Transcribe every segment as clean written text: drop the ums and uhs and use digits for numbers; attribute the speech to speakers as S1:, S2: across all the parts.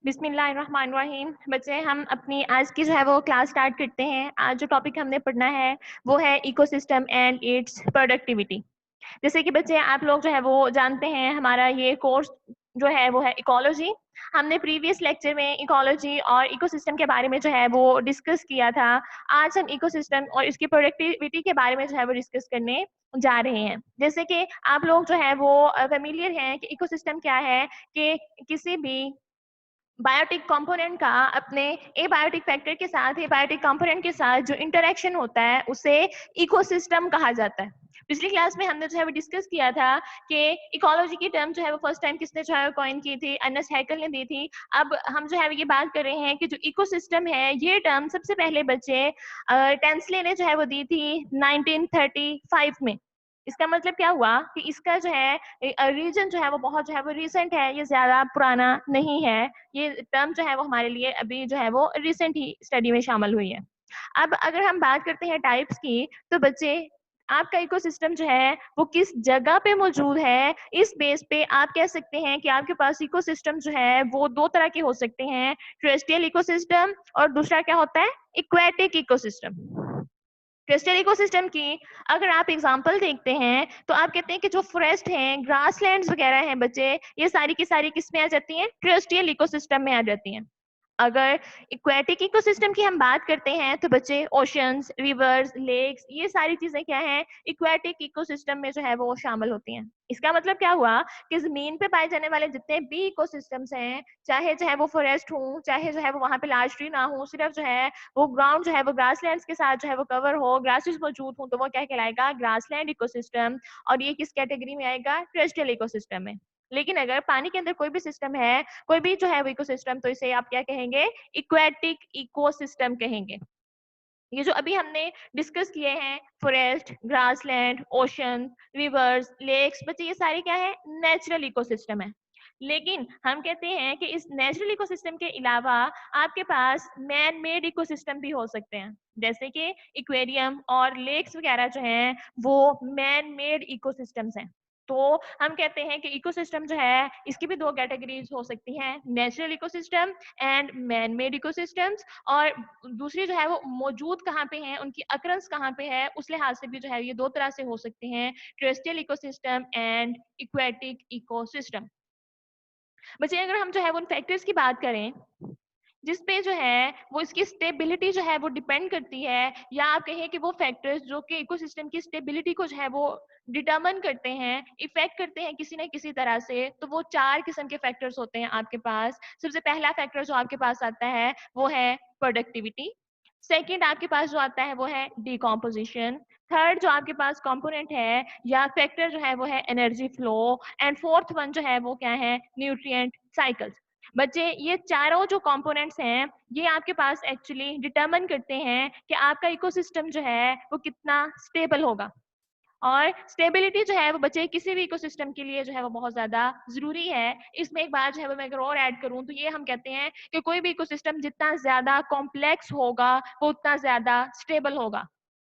S1: बिस्मिल्लाहिर्रहमानिर्रहीम। बच्चे हम अपनी आज की जो है वो क्लास स्टार्ट करते हैं। आज जो टॉपिक हमने पढ़ना है वो है इकोसिस्टम एंड इट्स प्रोडक्टिविटी। जैसे कि बच्चे आप लोग जो है वो जानते हैं हमारा ये कोर्स जो है वो है इकोलॉजी। हमने प्रीवियस लेक्चर में इकोलॉजी और इकोसिस्टम के बारे में जो है वो डिस्कस किया था। आज हम इकोसिस्टम और इसकी प्रोडक्टिविटी के बारे में जो है वो डिस्कस करने जा रहे हैं। जैसे कि आप लोग जो है वो फेमिलियर हैं कि इकोसिस्टम क्या है, कि किसी भी बायोटिक कंपोनेंट का अपने एबायोटिक फैक्टर के साथ एबायोटिक कंपोनेंट के साथ जो इंटरेक्शन होता है उसे इकोसिस्टम कहा जाता है। पिछली क्लास में हमने जो है वो डिस्कस किया था कि इकोलॉजी की टर्म जो है वो फर्स्ट टाइम किसने जो है कॉइन की थी, अर्नेस्ट हैकेल ने दी थी। अब हम जो है ये बात कर रहे हैं कि जो इकोसिस्टम है ये टर्म सबसे पहले बच्चे टेंसले ने जो है वो दी थी 1935 में। इसका मतलब क्या हुआ कि इसका जो है रीजन जो है वो बहुत जो है वो रिसेंट है, ये ज्यादा पुराना नहीं है। ये टर्म जो है वो हमारे लिए अभी जो है वो रिसेंट ही स्टडी में शामिल हुई है। अब अगर हम बात करते हैं टाइप्स की, तो बच्चे आपका इकोसिस्टम जो है वो किस जगह पे मौजूद है, इस बेस पे आप कह सकते हैं कि आपके पास इकोसिस्टम जो है वो दो तरह के हो सकते हैं, टेरेस्ट्रियल इकोसिस्टम और दूसरा क्या होता है, एक्वेटिक इकोसिस्टम। टेरेस्ट्रियल इकोसिस्टम की अगर आप एग्जांपल देखते हैं तो आप कहते हैं कि जो फॉरेस्ट हैं, ग्रासलैंड्स वगैरह हैं बच्चे, ये सारी की सारी किस में आ जाती हैं, टेरेस्ट्रियल इकोसिस्टम में आ जाती हैं। अगर इक्वेटिक इकोसिस्टम की हम बात करते हैं तो बच्चे ओशंस, रिवर्स, लेक्स, ये सारी चीजें क्या हैं, इक्वेटिक इकोसिस्टम में जो है वो शामिल होती हैं। इसका मतलब क्या हुआ कि जमीन पे पाए जाने वाले जितने भी इकोसिस्टम्स हैं, चाहे जो है वो फॉरेस्ट हो, चाहे जो है वो वहां पे लार्ज ट्री ना हो, सिर्फ जो है वो ग्राउंड जो है वो ग्रासलैंड्स के साथ जो है वो कवर हो, ग्रासेस मौजूद हो, तो वो क्या कहलाएगा, ग्रासलैंड इकोसिस्टम। और ये किस कैटेगरी में आएगा, टेरेस्ट्रियल इकोसिस्टम में। लेकिन अगर पानी के अंदर कोई भी सिस्टम है, कोई भी जो है वो इकोसिस्टम, तो इसे आप क्या कहेंगे, इक्वेटिक इकोसिस्टम कहेंगे। ये जो अभी हमने डिस्कस किए हैं, forest, grassland, ocean, rivers, lakes, बच्चे ये सारे क्या है, नेचुरल इकोसिस्टम है। लेकिन हम कहते हैं कि इस नेचुरल इकोसिस्टम के अलावा आपके पास मैन मेड इकोसिस्टम भी हो सकते हैं, जैसे कि एक्वेरियम और लेक्स वगैरह जो हैं वो मैन मेड इकोसिस्टम्स हैं। तो हम कहते हैं कि इकोसिस्टम जो है इसकी भी दो कैटेगरीज हो सकती हैं, natural ecosystem and man made ecosystems. और दूसरी जो है वो मौजूद कहाँ पे हैं, उनकी अक्रंस कहाँ पे है, उस लिहाज से भी जो है ये दो तरह से हो सकते हैं, terrestrial ecosystem and aquatic ecosystem. बच्चे अगर हम जो है वो उन फैक्टर्स की बात करें जिस पे जो है वो इसकी स्टेबिलिटी जो है वो डिपेंड करती है, या आप कहें कि वो फैक्टर्स जो कि इकोसिस्टम की स्टेबिलिटी को जो है वो डिटरमिन करते हैं, इफेक्ट करते हैं किसी न किसी तरह से, तो वो चार किस्म के फैक्टर्स होते हैं आपके पास। सबसे पहला फैक्टर जो आपके पास आता है वो है प्रोडक्टिविटी। सेकेंड आपके पास जो आता है वो है डिकम्पोजिशन। थर्ड जो आपके पास कंपोनेंट है या फैक्टर जो है वो है energy flow. And fourth one जो है वो क्या है, न्यूट्रिएंट साइकिल्स। बच्चे ये चारों जो कंपोनेंट्स हैं ये आपके पास एक्चुअली डिटरमिन करते हैं कि आपका इकोसिस्टम जो है वो कितना स्टेबल होगा। और स्टेबिलिटी जो है वो बच्चे किसी भी इकोसिस्टम के लिए जो है वो बहुत ज्यादा जरूरी है। इसमें एक बात जो है वो मैं अगर और ऐड करूं तो ये हम कहते हैं कि कोई भी इकोसिस्टम जितना ज्यादा कॉम्प्लेक्स होगा वो उतना ज्यादा स्टेबल होगा।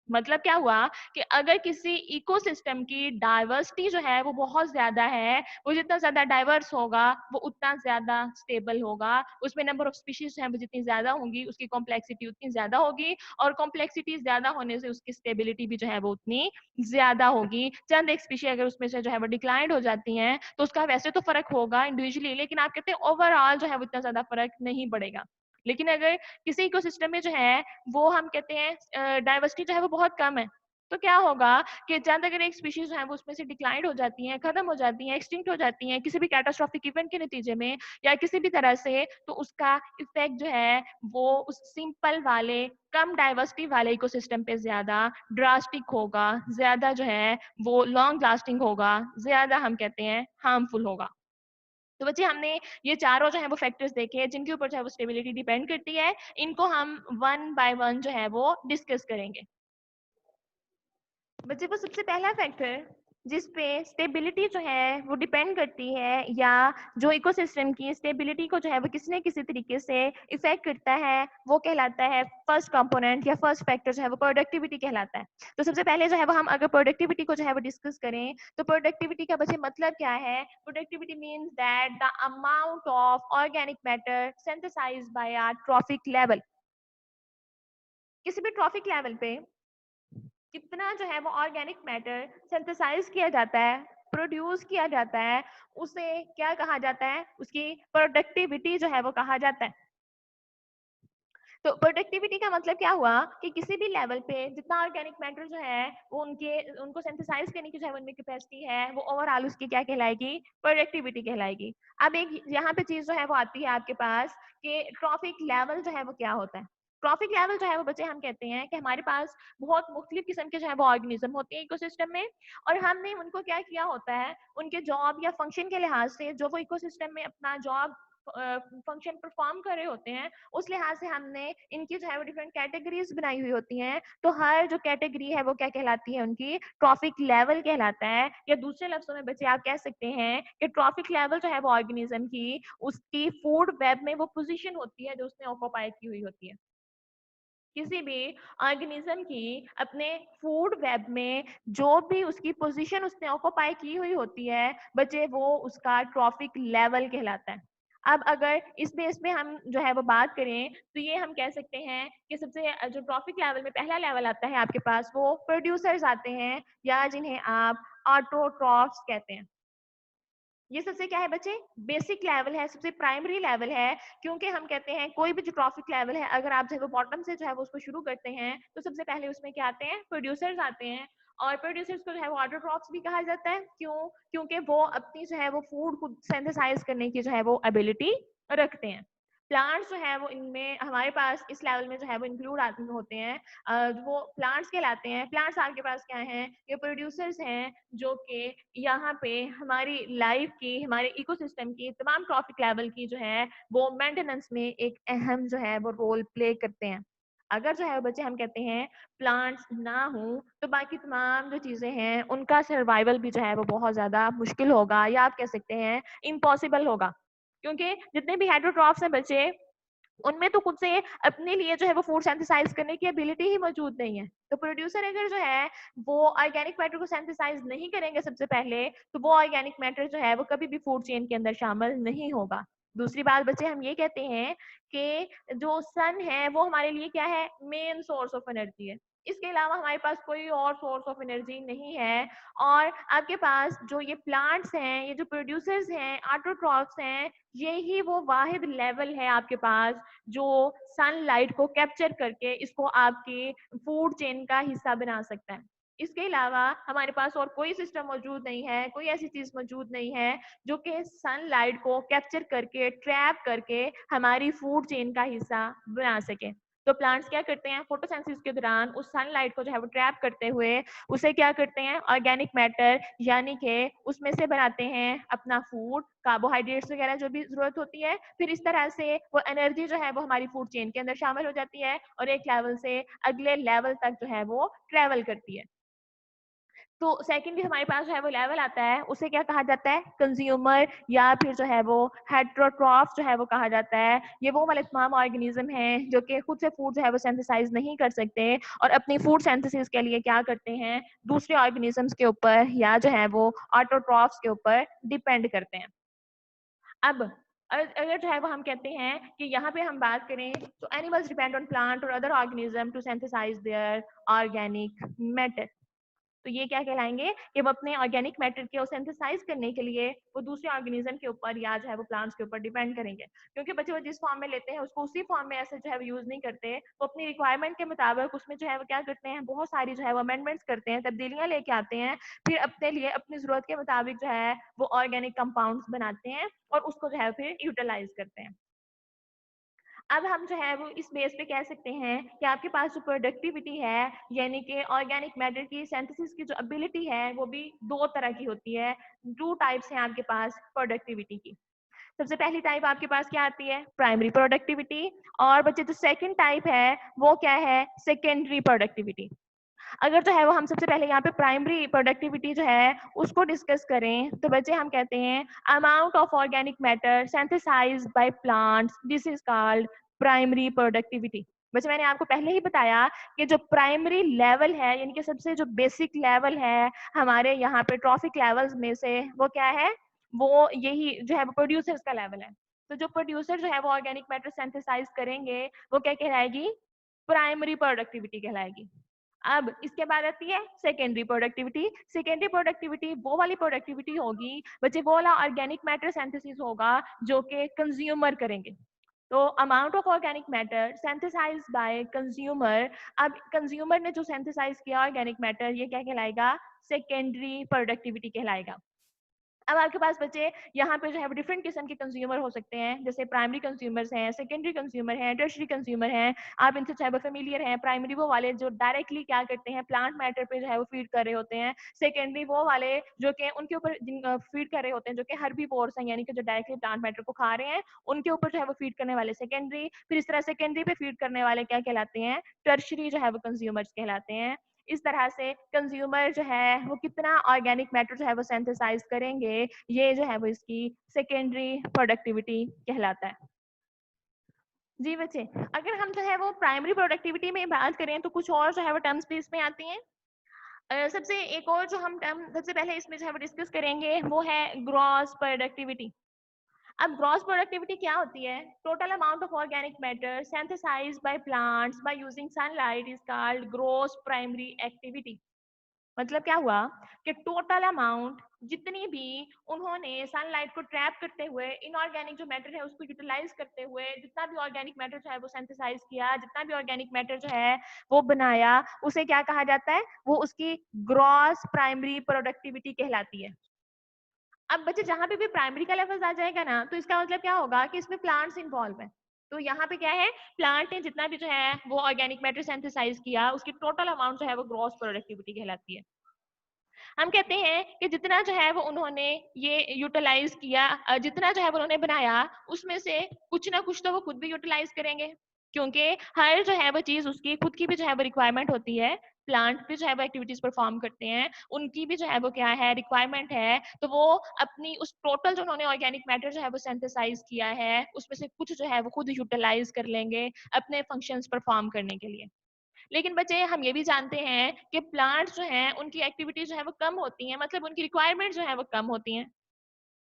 S1: मतलब क्या हुआ कि अगर किसी इकोसिस्टम की डाइवर्सिटी जो है वो बहुत ज्यादा है, वो जितना ज्यादा डाइवर्स होगा वो उतना ज्यादा स्टेबल होगा। उसमें नंबर ऑफ स्पीशीज जो है वो जितनी ज्यादा होंगी उसकी कॉम्प्लेक्सिटी उतनी ज्यादा होगी, और कॉम्प्लेक्सिटी ज्यादा होने से उसकी स्टेबिलिटी भी जो है वो उतनी ज्यादा होगी। चंद एक स्पीशी अगर उसमें से जो है वो डिक्लाइंड हो जाती हैं तो उसका वैसे तो फर्क होगा इंडिविजुअली, लेकिन आप कहते हैं ओवरऑल जो है वो इतना ज्यादा फर्क नहीं पड़ेगा। लेकिन अगर किसी इकोसिस्टम में जो है वो हम कहते हैं डाइवर्सिटी जो है वो बहुत कम है, तो क्या होगा कि चंद अगर एक स्पीशीज है वो उसमें से डिक्लाइंड हो जाती हैं, खत्म हो जाती हैं, एक्सटिंक्ट हो जाती हैं किसी भी कैटास्ट्रोफिक इवेंट के नतीजे में या किसी भी तरह से, तो उसका इफेक्ट जो है वो उस सिंपल वाले कम डाइवर्सिटी वाले इकोसिस्टम पे ज्यादा ड्रास्टिक होगा, ज्यादा जो है वो लॉन्ग लास्टिंग होगा, ज्यादा हम कहते हैं हार्मफुल होगा। तो बच्चे हमने ये चारों जो है वो फैक्टर्स देखे हैं जिनके ऊपर जो है वो स्टेबिलिटी डिपेंड करती है। इनको हम वन बाय वन जो है वो डिस्कस करेंगे। बच्चे को सबसे पहला फैक्टर जिस पे स्टेबिलिटी जो है वो डिपेंड करती है, या जो इकोसिस्टम की स्टेबिलिटी को जो है वो किसी न किसी तरीके से इफेक्ट करता है, वो कहलाता है फर्स्ट कंपोनेंट या फर्स्ट फैक्टर जो है वो प्रोडक्टिविटी कहलाता है। तो सबसे पहले जो है वो हम अगर प्रोडक्टिविटी को जो है वो डिस्कस करें, तो प्रोडक्टिविटी का बच्चे मतलब क्या है? Productivity means that the amount of organic matter synthesised by a trophic level. किसी भी ट्रॉफिक लेवल पे कितना जो है वो ऑर्गेनिक मैटर सिंथेसाइज किया जाता है, प्रोड्यूस किया जाता है, उसे क्या कहा जाता है? उसकी प्रोडक्टिविटी जो है वो कहा जाता है। तो प्रोडक्टिविटी का मतलब क्या हुआ कि किसी भी लेवल पे जितना ऑर्गेनिक मैटर जो है वो उनको सिंथेसाइज करने की जो है उनमें कैपेसिटी है, वो ओवरऑल उसकी क्या कहलाएगी? प्रोडक्टिविटी कहलाएगी। अब एक यहाँ पे चीज जो है वो आती है आपके पास कि ट्रॉफिक लेवल जो है वो क्या होता है। ट्रॉफिक लेवल जो है वो बच्चे हम कहते हैं कि हमारे पास बहुत मुख्तलिफ किस्म के जो है वो ऑर्गेनिज्म होते हैं इकोसिस्टम में, और हमने उनको क्या किया होता है, उनके जॉब या फंक्शन के लिहाज से जो वो इकोसिस्टम में अपना जॉब फंक्शन परफॉर्म कर रहे होते हैं, उस लिहाज से हमने इनकी जो है वो डिफरेंट कैटेगरीज बनाई हुई होती हैं। तो हर जो कैटेगरी है वो क्या कहलाती है? उनकी ट्रॉफिक लेवल कहलाता है। या दूसरे लफ्जों में बच्चे आप कह सकते हैं कि ट्रॉफिक लेवल जो है वो ऑर्गेनिज्म की उसकी फूड वेब में वो पोजीशन होती है जो उसने ऑक्यूपाई की हुई होती है। किसी भी ऑर्गेनिज्म की अपने फूड वेब में जो भी उसकी पोजीशन उसने ऑक्यूपाई की हुई होती है बच्चे, वो उसका ट्रॉफिक लेवल कहलाता है। अब अगर इस बेस पे हम जो है वो बात करें, तो ये हम कह सकते हैं कि सबसे जो ट्रॉफिक लेवल में पहला लेवल आता है आपके पास, वो प्रोड्यूसर्स आते हैं, या जिन्हें आप ऑटोट्रॉफ्स कहते हैं। ये सबसे क्या है बच्चे? बेसिक लेवल है, सबसे प्राइमरी लेवल है। क्योंकि हम कहते हैं कोई भी जो ट्रॉफिक लेवल है, अगर आप जो है वो बॉटम से जो है वो उसको शुरू करते हैं, तो सबसे पहले उसमें क्या आते हैं? प्रोड्यूसर्स आते हैं। और प्रोड्यूसर्स को जो है वो ऑटोट्रॉफ्स भी कहा जाता है। क्यों? क्योंकि वो अपनी जो है वो फूड को सिंथेसाइज करने की जो है वो एबिलिटी रखते हैं। प्लांट्स जो है वो इनमें हमारे पास इस लेवल में जो है वो इंक्लूड होते हैं। वो प्लांट्स कहलाते हैं। प्लांट्स आपके पास क्या हैं? ये प्रोड्यूसर्स हैं जो कि यहाँ पे हमारी लाइफ की, हमारे इकोसिस्टम की तमाम ट्रॉफिक लेवल की जो है वो मेंटेनेंस में एक अहम जो है वो रोल प्ले करते हैं। अगर जो है बच्चे हम कहते हैं प्लांट्स ना हो, तो बाकी तमाम जो चीजें हैं उनका सर्वाइवल भी जो है वो बहुत ज्यादा मुश्किल होगा, या आप कह सकते हैं इम्पॉसिबल होगा। क्योंकि जितने भी हेटेरोट्रॉफ्स हैं बच्चे, उनमें तो खुद से अपने लिए जो है वो फूड सिंथेसाइज करने की एबिलिटी ही मौजूद नहीं है। तो प्रोड्यूसर अगर जो है वो ऑर्गेनिक मैटर को सिंथेसाइज नहीं करेंगे सबसे पहले, तो वो ऑर्गेनिक मैटर जो है वो कभी भी फूड चेन के अंदर शामिल नहीं होगा। दूसरी बात बच्चे हम ये कहते हैं कि जो सन है वो हमारे लिए क्या है? मेन सोर्स ऑफ एनर्जी है। इसके अलावा हमारे पास कोई और सोर्स ऑफ एनर्जी नहीं है। और आपके पास जो ये प्लांट्स हैं, ये जो प्रोड्यूसर्स हैं, ऑटोट्रॉफ्स हैं, यही वो वाहिद लेवल है आपके पास जो सनलाइट को कैप्चर करके इसको आपकी फूड चेन का हिस्सा बना सकता है। इसके अलावा हमारे पास और कोई सिस्टम मौजूद नहीं है, कोई ऐसी चीज मौजूद नहीं है जो कि सनलाइट को कैप्चर करके, ट्रैप करके हमारी फूड चेन का हिस्सा बना सके। तो प्लांट्स क्या करते हैं? फोटोसिंथेसिस के दौरान उस सनलाइट को जो है वो ट्रैप करते हुए उसे क्या करते हैं? ऑर्गेनिक मैटर यानी कि उसमें से बनाते हैं अपना फूड, कार्बोहाइड्रेट्स वगैरह जो भी जरूरत होती है। फिर इस तरह से वो एनर्जी जो है वो हमारी फूड चेन के अंदर शामिल हो जाती है और एक लेवल से अगले लेवल तक जो है वो ट्रेवल करती है। तो सेकंड हमारे पास जो है वो लेवल आता है, उसे क्या कहा जाता है? कंज्यूमर, या फिर जो है वो हेटेरोट्रॉफ जो है वो कहा जाता है। ये वो वाले तमाम ऑर्गेनिज्म हैं जो कि खुद से फूड जो है वो सिंथेसाइज नहीं कर सकते, और अपनी फूड सिंथेसिस के लिए क्या करते हैं? दूसरे ऑर्गेनिजम्स के ऊपर या जो है वो ऑटोट्रॉफ्स के ऊपर डिपेंड करते हैं। अब अगर जो है वो हम कहते हैं कि यहाँ पे हम बात करें, तो एनिमल्स डिपेंड ऑन प्लांट और other organism to synthesise their organic matter. तो ये क्या कहलाएंगे कि वो अपने ऑर्गेनिक मैटर को सिंथेसाइज करने के लिए वो दूसरे ऑर्गेनिज्म के ऊपर या जो है वो प्लांट्स के ऊपर डिपेंड करेंगे। क्योंकि बच्चे वो जिस फॉर्म में लेते हैं उसको उसी फॉर्म में ऐसे जो है वो यूज नहीं करते, वो अपनी रिक्वायरमेंट के मुताबिक उसमें जो है वो क्या करते हैं? बहुत सारी जो है वो अमेंडमेंट्स करते हैं, तब्दीलियां लेके आते हैं। फिर अपने लिए अपनी जरूरत के मुताबिक जो है वो ऑर्गेनिक कंपाउंड्स बनाते हैं और उसको जो है फिर यूटिलाइज करते हैं। अब हम जो है वो इस बेस पे कह सकते हैं कि आपके पास जो प्रोडक्टिविटी है, यानी कि ऑर्गेनिक मैटर की सिंथेसिस की जो एबिलिटी है, वो भी दो तरह की होती है। टू टाइप्स हैं आपके पास प्रोडक्टिविटी की। सबसे पहली टाइप आपके पास क्या आती है? Primary productivity. और बच्चे जो सेकंड टाइप है वो क्या है? Secondary productivity. अगर जो है वो हम सबसे पहले यहाँ पे प्राइमरी प्रोडक्टिविटी जो है उसको डिस्कस करें तो बच्चे हम कहते हैं amount of organic matter synthesised by plants, this is called primary productivity. वैसे मैंने आपको पहले ही बताया कि जो प्राइमरी लेवल है यानी कि सबसे जो बेसिक लेवल है हमारे यहाँ पे ट्रॉफिक लेवल्स में से वो क्या है, वो यही जो है प्रोड्यूसर्स का लेवल है। तो जो प्रोड्यूसर जो है वो ऑर्गेनिक मैटर सिंथेसाइज करेंगे वो क्या कहलाएगी, प्राइमरी प्रोडक्टिविटी कहलाएगी। अब इसके बाद आती है सेकेंडरी प्रोडक्टिविटी। सेकेंडरी प्रोडक्टिविटी वो वाली प्रोडक्टिविटी होगी बच्चे, वो वाला ऑर्गेनिक मैटर सिंथेसिस होगा जो कि कंज्यूमर करेंगे। तो amount of organic matter synthesise by consumer. अब कंज्यूमर ने जो सिंथेसाइज किया ऑर्गेनिक मैटर ये क्या कहलाएगा, सेकेंडरी प्रोडक्टिविटी कहलाएगा। अब आपके पास बच्चे यहाँ पे जो है डिफरेंट किस्म के कंज्यूमर हो सकते हैं, जैसे प्राइमरी कंज्यूमर्स हैं, सेकेंडरी कंज्यूमर हैं, टर्शरी कंज्यूमर हैं। आप इनसे चाहे फेमिलियर हैं। प्राइमरी वो वाले जो डायरेक्टली क्या करते हैं प्लांट मैटर पे जो है वो फीड कर रहे होते हैं। सेकेंडरी वो वाले जो कि उनके ऊपर फीड कर रहे होते हैं जो कि हर्बीवोर्स हैं, यानी कि जो डायरेक्टली प्लांट मैटर को खा रहे हैं उनके ऊपर जो है वो फीड करने वाले सेकेंडरी। फिर इस तरह सेकेंडरी पे फीड करने वाले क्या कहलाते हैं, टर्शरी जो है वो कंज्यूमर्स कहलाते हैं। इस तरह से कंज्यूमर जो है वो कितना ऑर्गेनिक मैटर जो है वो सिंथेसाइज करेंगे, ये जो है वो इसकी सेकेंडरी प्रोडक्टिविटी कहलाता है। जी बच्चे, अगर हम जो है वो प्राइमरी प्रोडक्टिविटी में बात करें तो कुछ और जो है वो टर्म्स भी इसमें आती हैं। सबसे एक और जो हम टर्म सबसे पहले इसमें जो है वो डिस्कस करेंगे वो है ग्रॉस प्रोडक्टिविटी। अब ग्रॉस प्रोडक्टिविटी क्या होती है, total amount of organic matter synthesised by plants by using sunlight is called gross primary activity. मतलब क्या हुआ कि टोटल अमाउंट जितनी भी उन्होंने सनलाइट को ट्रैप करते हुए इनऑर्गेनिक जो मैटर है उसको यूटिलाइज करते हुए जितना भी ऑर्गेनिक मैटर जो है वो सिंथेसाइज किया, जितना भी ऑर्गेनिक मैटर जो है वो बनाया, उसे क्या कहा जाता है, वो उसकी ग्रॉस प्राइमरी प्रोडक्टिविटी कहलाती है। अब बच्चे जहां पे भी प्राइमरी का लफ्ज आ जाएगा ना तो इसका मतलब क्या होगा कि इसमें प्लांट्स इन्वॉल्व है। तो यहाँ पे क्या है, प्लांट ने जितना भी जो है वो ऑर्गेनिक मैटर सिंथेसाइज किया उसकी टोटल अमाउंट जो है वो ग्रॉस प्रोडक्टिविटी कहलाती है। हम कहते हैं कि जितना जो है वो उन्होंने ये यूटिलाइज किया, जितना जो है वो उन्होंने बनाया उसमें से कुछ ना कुछ तो वो खुद भी यूटिलाइज करेंगे, क्योंकि हर जो है वो चीज उसकी खुद की भी जो है वो रिक्वायरमेंट होती है। प्लांट भी जो है वो एक्टिविटीज परफॉर्म करते हैं, उनकी भी जो है वो क्या है रिक्वायरमेंट है, तो वो अपनी उस टोटल जो उन्होंने ऑर्गेनिक मैटर जो है वो सिंथेसाइज किया है उसमें से कुछ जो है वो खुद यूटिलाइज कर लेंगे अपने फंक्शंस परफॉर्म करने के लिए। लेकिन बच्चे हम ये भी जानते हैं कि प्लांट्स जो हैं उनकी एक्टिविटी जो है वो कम होती हैं, मतलब उनकी रिक्वायरमेंट जो है वो कम होती हैं।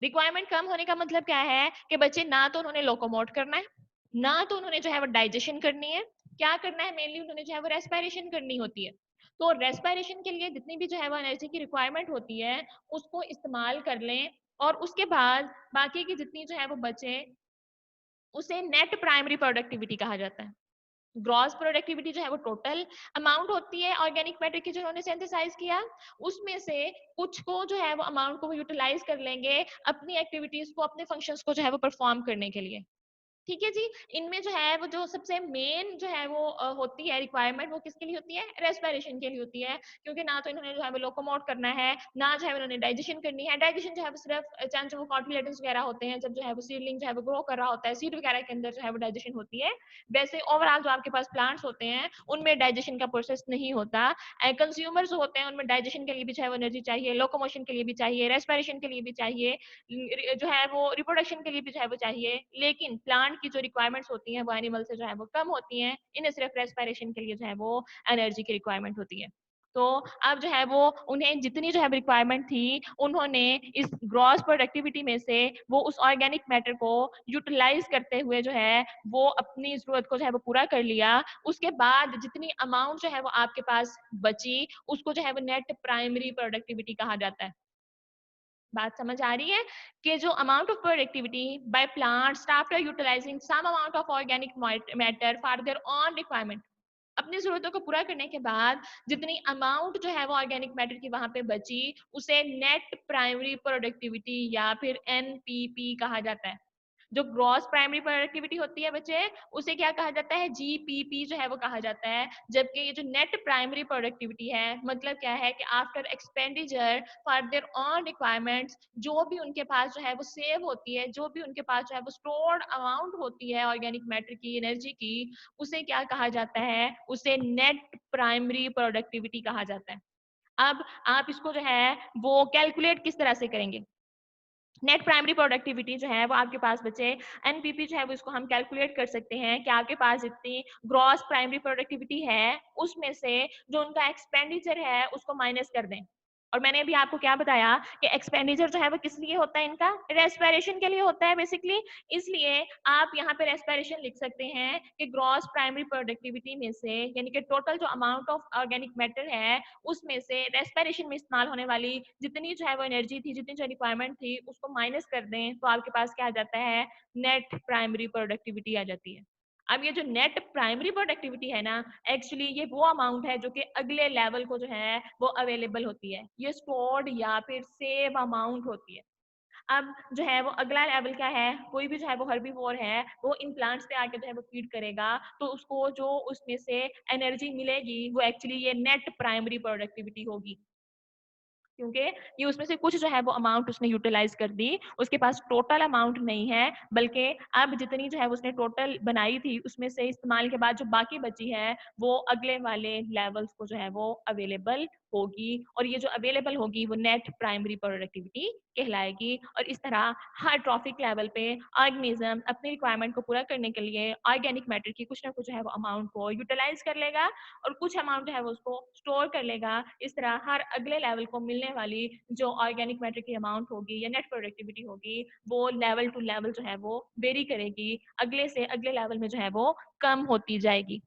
S1: रिक्वायरमेंट कम होने का मतलब क्या है कि बच्चे ना तो उन्होंने लोकोमोट करना है, ना तो उन्होंने जो है वो डाइजेशन करनी है। क्या करना है, मेनली उन्होंने जो है वो रेस्पिरेशन करनी होती है। तो रेस्पिरेशन के लिए जितनी भी जो है वो एनर्जी की रिक्वायरमेंट होती है उसको इस्तेमाल कर लें, और उसके बाद बाकी की जितनी जो है वो बचे उसे नेट प्राइमरी प्रोडक्टिविटी कहा जाता है। ग्रॉस प्रोडक्टिविटी जो है वो टोटल अमाउंट होती है ऑर्गेनिक मैटर की जो उन्होंने सिंथेसाइज किया, उसमें से कुछ को जो है वो अमाउंट को वो यूटिलाइज कर लेंगे अपनी एक्टिविटीज को, अपने फंक्शंस को जो है वो परफॉर्म करने के लिए। ठीक है जी। इनमें जो है वो जो सबसे मेन जो है वो होती है रिक्वायरमेंट, वो किसके लिए होती है, रेस्पिरेशन के लिए होती है, क्योंकि ना तो इन्होंने जो है वो लोकोमोट करना है, ना जो है उन्होंने डाइजेशन करनी है। डाइजेशन जो है वो सिर्फ चांस वो कॉटिलेडन्स वगैरह होते हैं, जब जो है वो सीडलिंग जो है वो ग्रो कर रहा होता है, सीड वगैरह के अंदर जो है वो डाइजेशन होती है। वैसे ओवरऑल जो आपके पास प्लांट्स होते हैं उनमें डाइजेशन का प्रोसेस नहीं होता। कंज्यूमर जो होते हैं उनमें डाइजेशन के लिए भी जो है वो एनर्जी चाहिए, लोकोमोशन के लिए भी चाहिए, रेस्पिरेशन के लिए भी चाहिए, जो है वो रिप्रोडक्शन के लिए भी जो है वो चाहिए। लेकिन प्लांट की जो रिक्वायरमेंट्स होती हैं वो एनिमल से जो है वो कम होती हैं, इन्हें सिर्फ रेस्पिरेशन के लिए जो है वो एनर्जी की रिक्वायरमेंट होती है। तो अब जो है वो उन्हें जितनी जो है रिक्वायरमेंट थी उन्होंने इस ग्रॉस प्रोडक्टिविटी में से वो उस ऑर्गेनिक मैटर को यूटिलाइज करते हुए जो है वो अपनी जरूरत को जो है वो पूरा कर लिया। उसके बाद जितनी अमाउंट जो है वो आपके पास बची उसको जो है वो नेट प्राइमरी प्रोडक्टिविटी कहा जाता है। बात समझ आ रही है कि जो amount of productivity by plants after utilising some amount of organic matter for their own requirement, अपनी जरूरतों को पूरा करने के बाद जितनी अमाउंट जो है वो ऑर्गेनिक मैटर की वहां पे बची उसे नेट प्राइमरी प्रोडक्टिविटी या फिर एनपीपी कहा जाता है। जो ग्रॉस प्राइमरी प्रोडक्टिविटी होती है बच्चे, उसे क्या कहा जाता है, जीपीपी जो है वो कहा जाता है। जबकि ये जो नेट प्राइमरी प्रोडक्टिविटी है, मतलब क्या है कि after expenditure for their on requirements, जो भी उनके पास जो है वो सेव होती है, जो भी उनके पास जो है वो स्टोर्ड अमाउंट होती है ऑर्गेनिक मैटर की, एनर्जी की, उसे क्या कहा जाता है, उसे नेट प्राइमरी प्रोडक्टिविटी कहा जाता है। अब आप इसको जो है वो कैलकुलेट किस तरह से करेंगे? नेट प्राइमरी प्रोडक्टिविटी जो है वो आपके पास बचे, एनपीपी जो है वो इसको हम कैलकुलेट कर सकते हैं कि आपके पास जितनी ग्रॉस प्राइमरी प्रोडक्टिविटी है उसमें से जो उनका एक्सपेंडिचर है उसको माइनस कर दें। और मैंने अभी आपको क्या बताया कि एक्सपेंडिचर जो है वो किस लिए होता है, इनका रेस्पिरेशन के लिए होता है बेसिकली। इसलिए आप यहाँ पे रेस्पिरेशन लिख सकते हैं कि ग्रॉस प्राइमरी प्रोडक्टिविटी में से, यानी कि टोटल जो अमाउंट ऑफ ऑर्गेनिक मैटर है उसमें से रेस्पिरेशन में इस्तेमाल होने वाली जितनी जो है वो एनर्जी थी, जितनी जो रिक्वायरमेंट थी, उसको माइनस कर दें तो आपके पास क्या आ जाता है, नेट प्राइमरी प्रोडक्टिविटी आ जाती है। अब ये जो नेट प्राइमरी प्रोडक्टिविटी है ना, एक्चुअली ये वो अमाउंट है जो कि अगले लेवल को जो है वो अवेलेबल होती है, ये स्टोर्ड या फिर सेव अमाउंट होती है। अब जो है वो अगला लेवल क्या है, कोई भी जो है वो हर्बीवोर है वो इन प्लांट्स पे आके जो है वो फीड करेगा, तो उसको जो उसमें से एनर्जी मिलेगी वो एक्चुअली ये नेट प्राइमरी प्रोडक्टिविटी होगी, क्योंकि ये उसमें से कुछ जो है वो अमाउंट उसने यूटिलाइज कर दी, उसके पास टोटल अमाउंट नहीं है, बल्कि अब जितनी जो है उसने टोटल बनाई थी उसमें से इस्तेमाल के बाद जो बाकी बची है वो अगले वाले लेवल्स को जो है वो अवेलेबल होगी, और ये जो अवेलेबल होगी वो नेट प्राइमरी प्रोडक्टिविटी कहलाएगी। और इस तरह हर ट्रॉफिक लेवल पे ऑर्गेनिज्म अपनी रिक्वायरमेंट को पूरा करने के लिए ऑर्गेनिक मैटर की कुछ ना कुछ जो है वो अमाउंट को यूटिलाइज कर लेगा और कुछ अमाउंट जो है वो उसको स्टोर कर लेगा। इस तरह हर अगले लेवल को मिलने वाली जो ऑर्गेनिक मैटर की अमाउंट होगी या नेट प्रोडक्टिविटी होगी, वो लेवल टू लेवल जो है वो वेरी करेगी, अगले से अगले लेवल में जो है वो कम होती जाएगी।